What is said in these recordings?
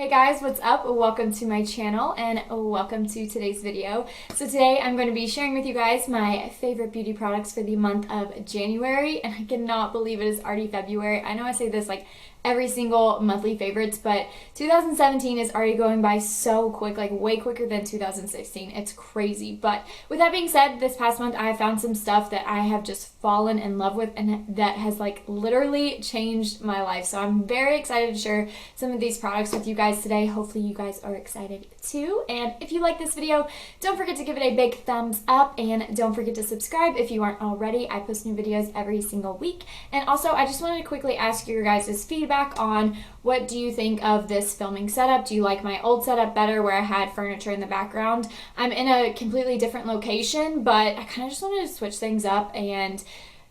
Hey guys, what's up? Welcome to my channel and welcome to today's video. So today I'm going to be sharing with you guys my favorite beauty products for the month of January, and I cannot believe it is already February. I know I say this like every single monthly favorites, but 2017 is already going by so quick, like way quicker than 2016. It's crazy. But with that being said, this past month I found some stuff that I have just fallen in love with and that has like literally changed my life. So I'm very excited to share some of these products with you guys today. Hopefully you guys are excited too. And if you like this video, don't forget to give it a big thumbs up and don't forget to subscribe if you aren't already. I post new videos every single week. And also I just wanted to quickly ask your guys' feedback on what do you think of this filming setup. Do you like my old setup better where I had furniture in the background? I'm in a completely different location, but I kind of just wanted to switch things up and,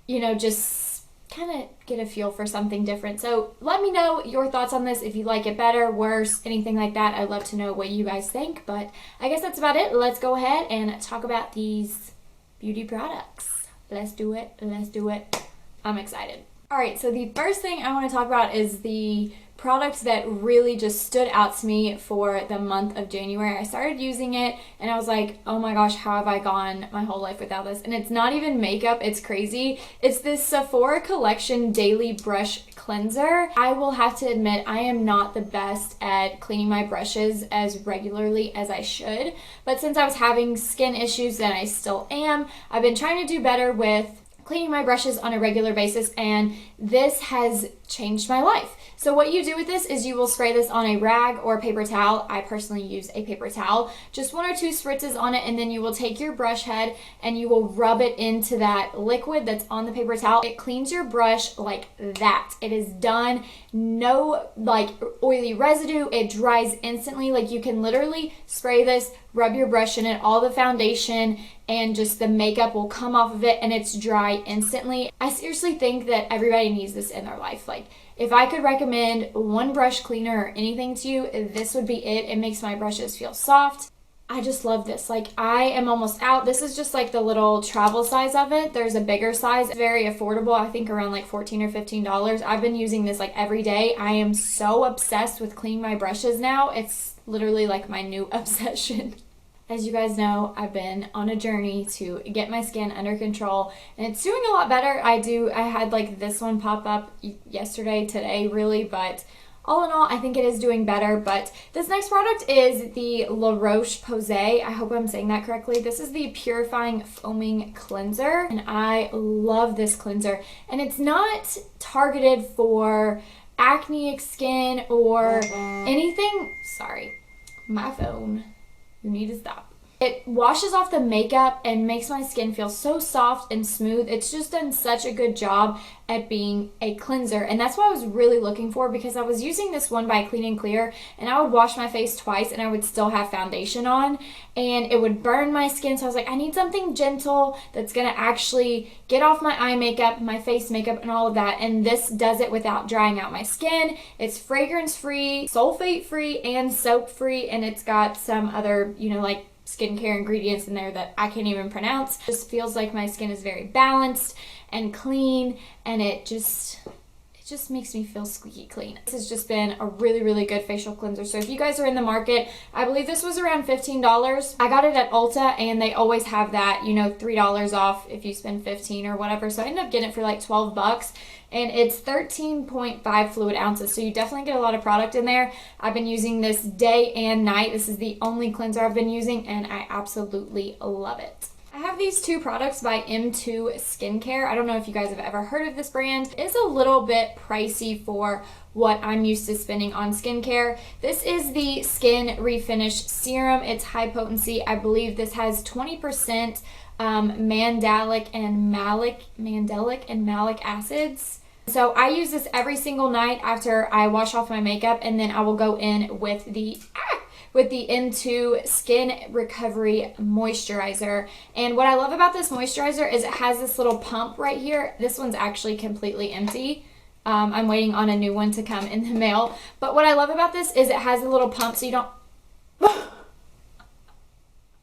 you know, just kind of get a feel for something different. So let me know your thoughts on this, if you like it better, worse, anything like that. I'd love to know what you guys think, but I guess that's about it. Let's go ahead and talk about these beauty products. Let's do it. Let's do it. I'm excited. Alright, so the first thing I want to talk about is the product that really just stood out to me for the month of January. I started using it and I was like, oh my gosh, how have I gone my whole life without this? And it's not even makeup, it's crazy. It's this Sephora Collection Daily Brush Cleanser. I will have to admit, I am not the best at cleaning my brushes as regularly as I should, but since I was having skin issues, and I still am, I've been trying to do better with cleaning my brushes on a regular basis, and this has changed my life. So what you do with this is you will spray this on a rag or a paper towel. I personally use a paper towel. Just 1 or 2 spritzes on it, and then you will take your brush head and you will rub it into that liquid that's on the paper towel. It cleans your brush like that. It is done. No like oily residue. It dries instantly. Like you can literally spray this, rub your brush in it, all the foundation and just the makeup will come off of it and it's dry instantly. I seriously think that everybody needs this in their life. Like if I could recommend one brush cleaner or anything to you, this would be it. It makes my brushes feel soft. I just love this. Like I am almost out. This is just like the little travel size of it. There's a bigger size, very affordable. I think around like $14 or $15. I've been using this like every day. I am so obsessed with cleaning my brushes now. It's literally like my new obsession. As you guys know, I've been on a journey to get my skin under control and it's doing a lot better. I had like this one pop up yesterday, today really, but all in all, I think it is doing better. But this next product is the LaRoche Posay. I hope I'm saying that correctly. This is the Purifying Foaming Cleanser, and I love this cleanser. And it's not targeted for acne skin or anything. Sorry, my phone. You need to stop. It washes off the makeup and makes my skin feel so soft and smooth. It's just done such a good job at being a cleanser, and that's what I was really looking for, because I was using this one by Clean and Clear and I would wash my face twice and I would still have foundation on and it would burn my skin. So I was like, I need something gentle that's gonna actually get off my eye makeup, my face makeup and all of that, and this does it without drying out my skin. It's fragrance free, sulfate free and soap free, and it's got some other, you know, like skincare ingredients in there that I can't even pronounce. It just feels like my skin is very balanced and clean, and it just makes me feel squeaky clean. This has just been a really, really good facial cleanser. So if you guys are in the market, I believe this was around $15. I got it at Ulta and they always have that, you know, $3 off if you spend $15 or whatever. So I ended up getting it for like 12 bucks. And it's 13.5 fluid ounces, so you definitely get a lot of product in there. I've been using this day and night. This is the only cleanser I've been using, and I absolutely love it. I have these 2 products by M2 Skincare. I don't know if you guys have ever heard of this brand. It's a little bit pricey for what I'm used to spending on skincare. This is the Skin Refinish Serum. It's high potency. I believe this has 20% mandelic and malic acids. So I use this every single night after I wash off my makeup, and then I will go in with the M2 Skin Recovery Moisturizer. And what I love about this moisturizer is it has this little pump right here. This one's actually completely empty. I'm waiting on a new one to come in the mail. But what I love about this is it has a little pump so you don't...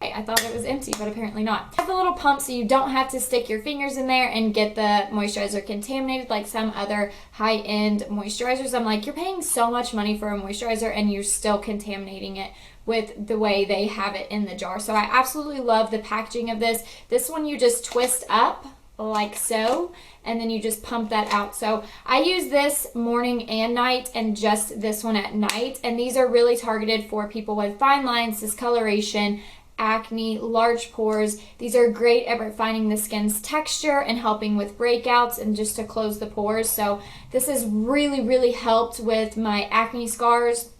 I I thought it was empty, but apparently not. I have the little pump so you don't have to stick your fingers in there and get the moisturizer contaminated like some other high-end moisturizers. I'm like, you're paying so much money for a moisturizer and you're still contaminating it with the way they have it in the jar. So I absolutely love the packaging of this. This one you just twist up like so, and then you just pump that out. So I use this morning and night, and just this one at night. And these are really targeted for people with fine lines, discoloration, acne, large pores. These are great at refining the skin's texture and helping with breakouts and just to close the pores. So this has really, really helped with my acne scars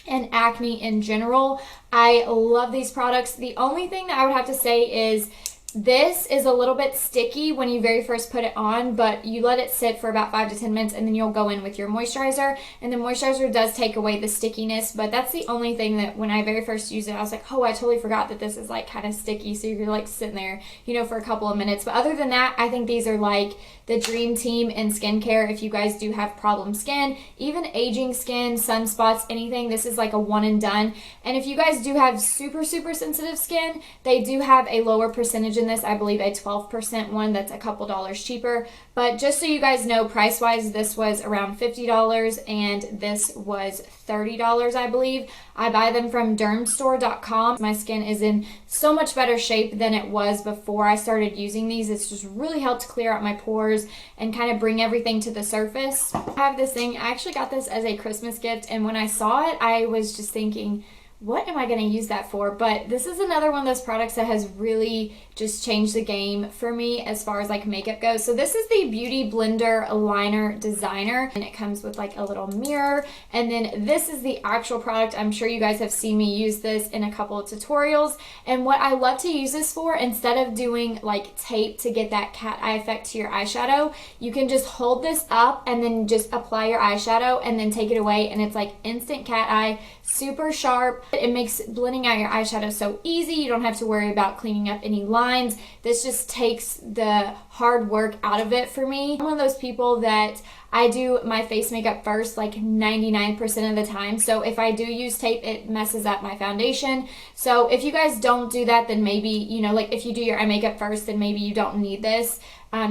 and acne in general. I love these products. The only thing that I would have to say is this is a little bit sticky when you very first put it on, but you let it sit for about 5 to 10 minutes and then you'll go in with your moisturizer, and the moisturizer does take away the stickiness. But that's the only thing that when I very first used it, I was like, oh, I totally forgot that this is like kind of sticky, so you're like sitting there, you know, for a couple of minutes. But other than that, I think these are like the dream team in skincare if you guys do have problem skin, even aging skin, sunspots, anything. This is like a one and done. And if you guys do have super sensitive skin, they do have a lower percentage in this. I believe a 12% one that's a couple dollars cheaper. But just so you guys know, price wise, this was around $50 and this was $30, I believe. I buy them from dermstore.com. My skin is in so much better shape than it was before I started using these. It's just really helped clear out my pores and kind of bring everything to the surface. I have this thing, I actually got this as a Christmas gift, and when I saw it, I was just thinking, what am I going to use that for? But this is another one of those products that has really just changed the game for me as far as like makeup goes. So this is the Beauty Blender Liner Designer, and it comes with like a little mirror. And then this is the actual product. I'm sure you guys have seen me use this in a couple of tutorials. And what I love to use this for, instead of doing like tape to get that cat eye effect to your eyeshadow, you can just hold this up and then just apply your eyeshadow and then take it away, and it's like instant cat eye, super sharp. It makes blending out your eyeshadow so easy. You don't have to worry about cleaning up any lines. This just takes the hard work out of it for me. I'm one of those people that I do my face makeup first like 99% of the time. So if I do use tape, it messes up my foundation. So if you guys don't do that, then maybe, you know, like if you do your eye makeup first, then maybe you don't need this.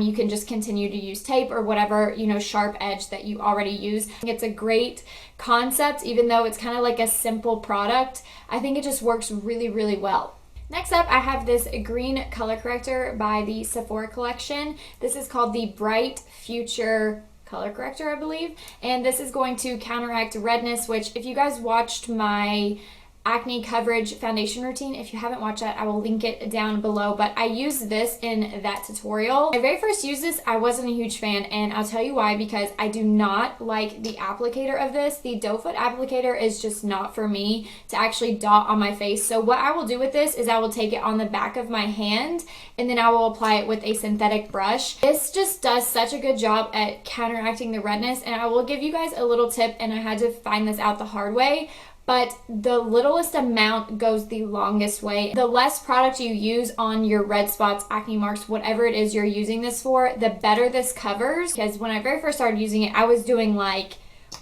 You can just continue to use tape or whatever, you know, sharp edge that you already use. It's a great concept, even though it's kind of like a simple product. I think it just works really well. Next up, I have this green color corrector by the Sephora collection. This is called the Bright Future color corrector, I believe. And this is going to counteract redness, which if you guys watched my acne coverage foundation routine, if you haven't watched that, I will link it down below, but I used this in that tutorial. When I very first used this, I wasn't a huge fan, and I'll tell you why, because I do not like the applicator of this. The doe foot applicator is just not for me to actually dot on my face. So what I will do with this is I will take it on the back of my hand and then I will apply it with a synthetic brush. This just does such a good job at counteracting the redness, and I will give you guys a little tip, and I had to find this out the hard way. But the littlest amount goes the longest way. The less product you use on your red spots, acne marks, whatever it is you're using this for, the better this covers. Because when I very first started using it, I was doing like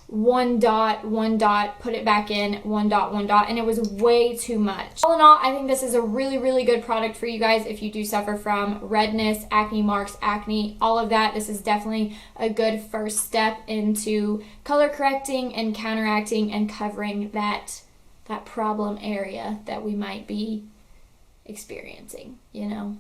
one dot, put it back in, one dot, and it was way too much. All in all, I think this is a really good product for you guys if you do suffer from redness, acne marks, acne, all of that. This is definitely a good first step into color correcting and counteracting and covering that problem area that we might be experiencing, you know.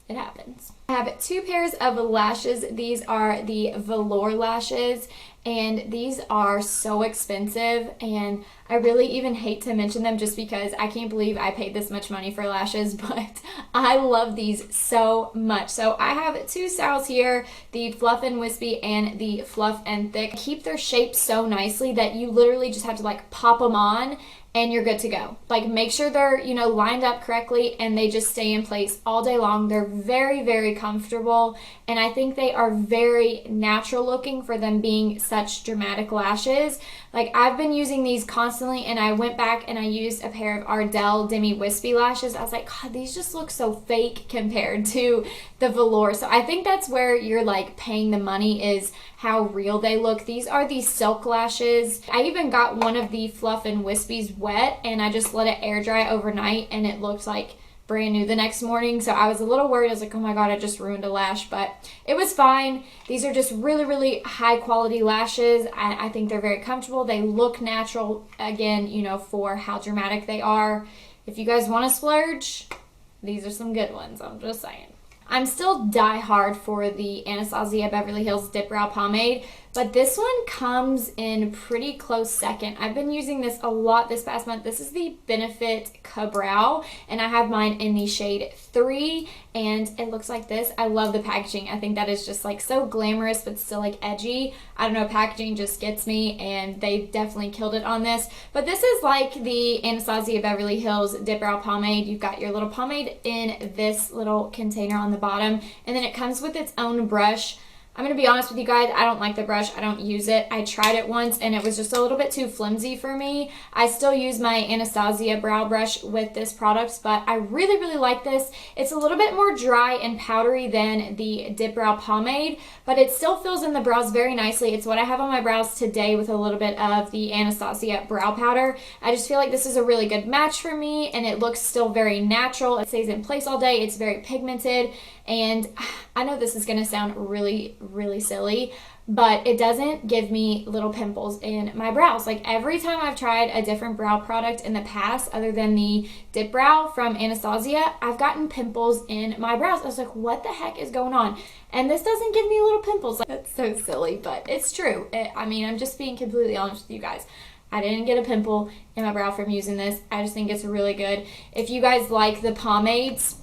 It happens. I have 2 pairs of lashes. These are the Velour lashes, and these are so expensive, and I really even hate to mention them just because I can't believe I paid this much money for lashes, but I love these so much. So I have 2 styles here, the Fluff and Whispie and the Fluff and Thick. Keep their shape so nicely that you literally just have to like pop them on and you're good to go. Like make sure they're, you know, lined up correctly and they just stay in place all day long. They're very comfortable, and I think they are very natural looking for them being such dramatic lashes. Like I've been using these constantly, and I went back and I used a pair of Ardell Demi Wispy lashes. I was like, God, these just look so fake compared to the Velour. So I think that's where you're like paying the money, is how real they look. These are the silk lashes. I even got one of the Fluff and Wispies wet, and I just let it air dry overnight, and it looked like brand new the next morning, so I was a little worried. I was like, oh my god, I just ruined a lash, but it was fine. These are just really, really high quality lashes. I think they're very comfortable. They look natural, again, you know, for how dramatic they are. If you guys want to splurge, these are some good ones, I'm just saying. I'm still die hard for the Anastasia Beverly Hills Dip Brow Pomade, but this one comes in pretty close second. I've been using this a lot this past month. This is the Benefit Kabrow, and I have mine in the shade 3, and it looks like this. I love the packaging. I think that is just like so glamorous, but still like edgy. I don't know, packaging just gets me, and they definitely killed it on this. But this is like the Anastasia Beverly Hills Dip Brow Pomade. You've got your little pomade in this little container on the bottom, and then it comes with its own brush. I'm going to be honest with you guys, I don't like the brush. I don't use it. I tried it once and it was just a little bit too flimsy for me. I still use my Anastasia brow brush with this product, but I really, really like this. It's a little bit more dry and powdery than the Dip Brow Pomade, but it still fills in the brows very nicely. It's what I have on my brows today with a little bit of the Anastasia brow powder. I just feel like this is a really good match for me, and it looks still very natural. It stays in place all day. It's very pigmented, and I know this is going to sound really, really silly, but it doesn't give me little pimples in my brows. Like every time I've tried a different brow product in the past other than the Dip Brow from Anastasia, I've gotten pimples in my brows. I was like, what the heck is going on? And this doesn't give me little pimples. Like, that's so silly, but it's true. I mean, I'm just being completely honest with you guys. I didn't get a pimple in my brow from using this. I just think it's really good. If you guys like the pomades,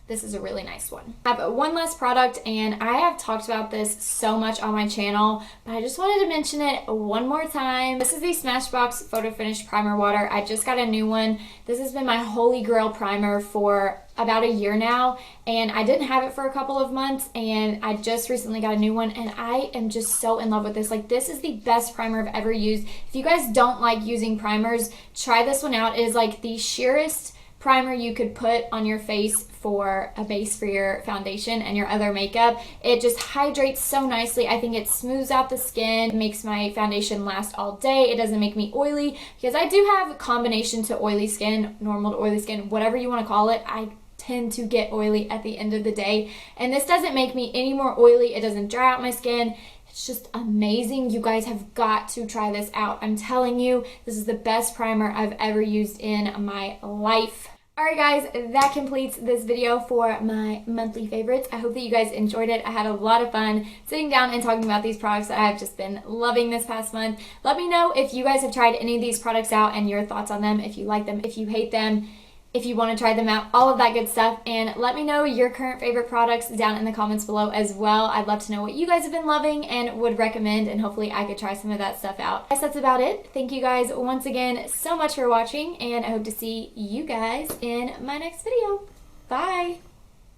this is a really nice one. I have one last product, and I have talked about this so much on my channel, but I just wanted to mention it one more time. This is the Smashbox Photo Finish Primer Water. I just got a new one. This has been my holy grail primer for about a year now, and I didn't have it for a couple of months, and I just recently got a new one, and I am just so in love with this. Like, this is the best primer I've ever used. If you guys don't like using primers, try this one out. It is like the sheerest primer you could put on your face for a base for your foundation and your other makeup. It just hydrates so nicely. I think it smooths out the skin. It makes my foundation last all day. It doesn't make me oily, because I do have a combination to oily skin, normal to oily skin, whatever you want to call it. I tend to get oily at the end of the day, and this doesn't make me any more oily. It doesn't dry out my skin. It's just amazing. You guys have got to try this out. I'm telling you, this is the best primer I've ever used in my life. Alright guys, that completes this video for my monthly favorites. I hope that you guys enjoyed it. I had a lot of fun sitting down and talking about these products that I've just been loving this past month. Let me know if you guys have tried any of these products out and your thoughts on them, if you like them, if you hate them, if you want to try them out, all of that good stuff. And let me know your current favorite products down in the comments below as well. I'd love to know what you guys have been loving and would recommend, and hopefully I could try some of that stuff out. I guess that's about it. Thank you guys once again so much for watching, and I hope to see you guys in my next video. Bye!